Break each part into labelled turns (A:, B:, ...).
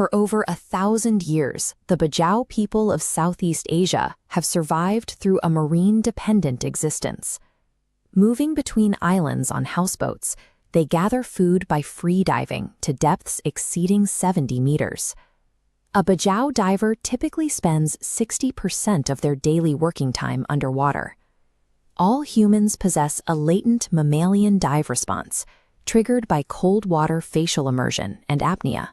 A: For over 1,000 years, the Bajau people of Southeast Asia have survived through a marine-dependent existence. Moving between islands on houseboats, they gather food by free diving to depths exceeding 70 meters. A Bajau diver typically spends 60% of their daily working time underwater. All humans possess a latent mammalian dive response, triggered by cold water facial immersion and apnea.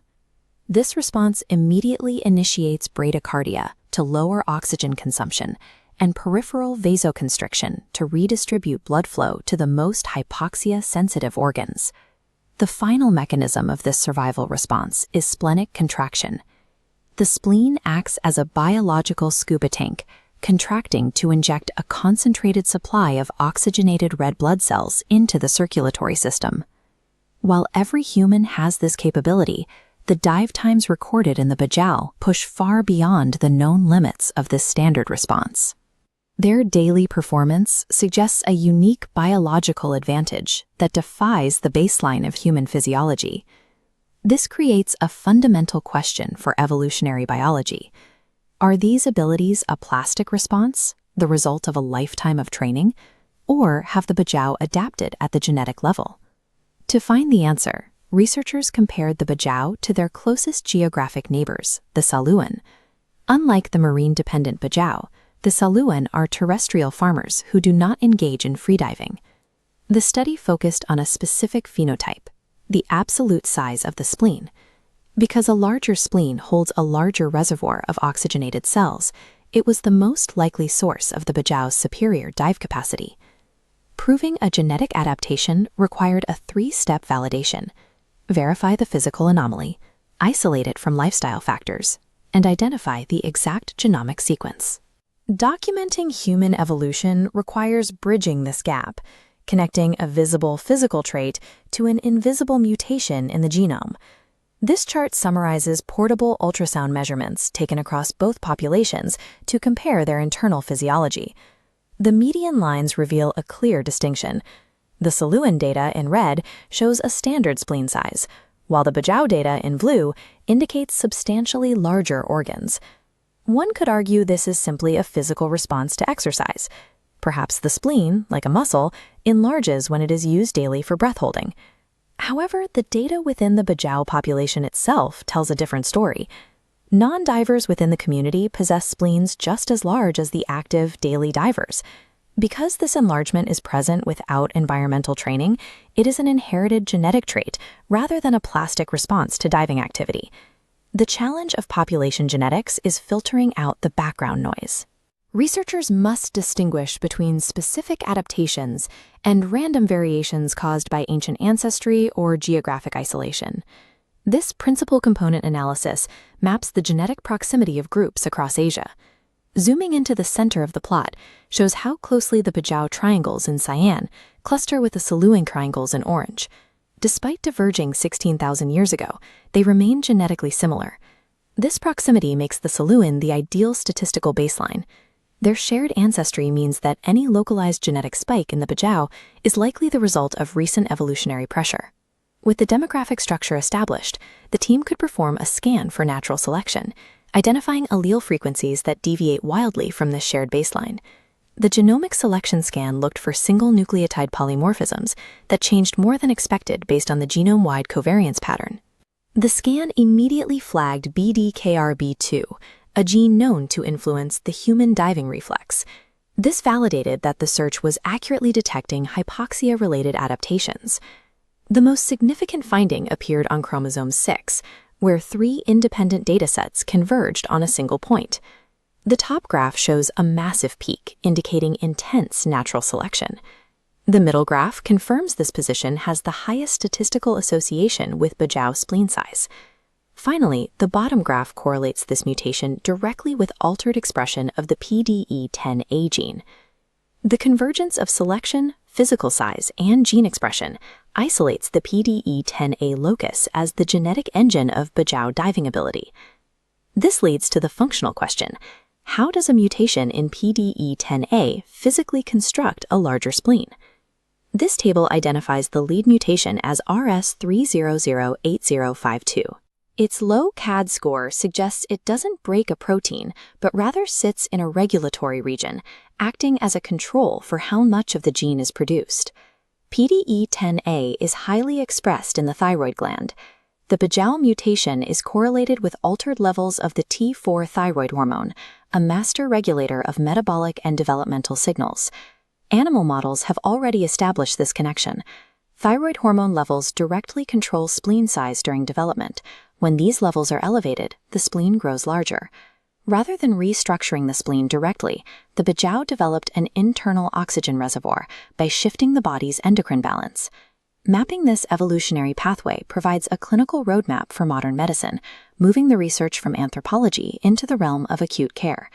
A: This response immediately initiates bradycardia to lower oxygen consumption and peripheral vasoconstriction to redistribute blood flow to the most hypoxia-sensitive organs. The final mechanism of this survival response is splenic contraction. The spleen acts as a biological scuba tank, contracting to inject a concentrated supply of oxygenated red blood cells into the circulatory system. While every human has this capability, the dive times recorded in the Bajau push far beyond the known limits of this standard response. Their daily performance suggests a unique biological advantage that defies the baseline of human physiology. This creates a fundamental question for evolutionary biology. Are these abilities a plastic response, the result of a lifetime of training, or have the Bajau adapted at the genetic level? To find the answer, researchers compared the Bajau to their closest geographic neighbors, the Saluan. Unlike the marine-dependent Bajau, the Saluan are terrestrial farmers who do not engage in freediving. The study focused on a specific phenotype, the absolute size of the spleen. Because a larger spleen holds a larger reservoir of oxygenated cells, it was the most likely source of the Bajau's superior dive capacity. Proving a genetic adaptation required a three-step validation: verify the physical anomaly, isolate it from lifestyle factors, and identify the exact genomic sequence. Documenting human evolution requires bridging this gap, connecting a visible physical trait to an invisible mutation in the genome. This chart summarizes portable ultrasound measurements taken across both populations to compare their internal physiology. The median lines reveal a clear distinction. The Saluan data in red shows a standard spleen size, while the Bajau data in blue indicates substantially larger organs. One could argue this is simply a physical response to exercise. Perhaps the spleen, like a muscle, enlarges when it is used daily for breath holding. However, the data within the Bajau population itself tells a different story. Non-divers within the community possess spleens just as large as the active daily divers. Because this enlargement is present without environmental training, it is an inherited genetic trait rather than a plastic response to diving activity. The challenge of population genetics is filtering out the background noise. Researchers must distinguish between specific adaptations and random variations caused by ancient ancestry or geographic isolation. This principal component analysis maps the genetic proximity of groups across Asia. Zooming into the center of the plot shows how closely the Bajau triangles in cyan cluster with the Saluan triangles in orange. Despite diverging 16,000 years ago, they remain genetically similar. This proximity makes the Saluan the ideal statistical baseline. Their shared ancestry means that any localized genetic spike in the Bajau is likely the result of recent evolutionary pressure. With the demographic structure established, the team could perform a scan for natural selection, identifying allele frequencies that deviate wildly from this shared baseline. The genomic selection scan looked for single nucleotide polymorphisms that changed more than expected based on the genome-wide covariance pattern. The scan immediately flagged BDKRB2, a gene known to influence the human diving reflex. This validated that the search was accurately detecting hypoxia-related adaptations. The most significant finding appeared on chromosome 6, where 3 independent datasets converged on a single point. The top graph shows a massive peak, indicating intense natural selection. The middle graph confirms this position has the highest statistical association with Bajau spleen size. Finally, the bottom graph correlates this mutation directly with altered expression of the PDE10A gene. The convergence of selection, physical size, and gene expression isolates the PDE10A locus as the genetic engine of Bajau diving ability. This leads to the functional question: how does a mutation in PDE10A physically construct a larger spleen? This table identifies the lead mutation as RS3008052. Its low CAD score suggests it doesn't break a protein, but rather sits in a regulatory region, acting as a control for how much of the gene is produced. PDE10A is highly expressed in the thyroid gland. The Bajau mutation is correlated with altered levels of the T4 thyroid hormone, a master regulator of metabolic and developmental signals. Animal models have already established this connection. Thyroid hormone levels directly control spleen size during development. When these levels are elevated, the spleen grows larger. Rather than restructuring the spleen directly, the Bajau developed an internal oxygen reservoir by shifting the body's endocrine balance. Mapping this evolutionary pathway provides a clinical roadmap for modern medicine, moving the research from anthropology into the realm of acute care.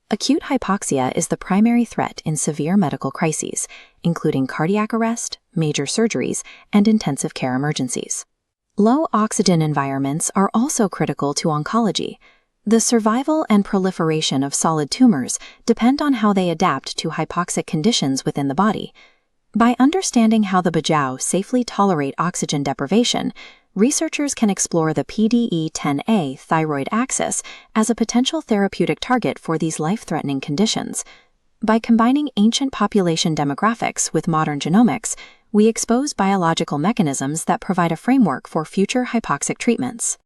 A: Acute hypoxia is the primary threat in severe medical crises, including cardiac arrest, major surgeries, and intensive care emergencies. Low oxygen environments are also critical to oncology. The survival and proliferation of solid tumors depend on how they adapt to hypoxic conditions within the body. By understanding how the Bajau safely tolerate oxygen deprivation, researchers can explore the PDE10A thyroid axis as a potential therapeutic target for these life-threatening conditions. By combining ancient population demographics with modern genomics, we expose biological mechanisms that provide a framework for future hypoxic treatments.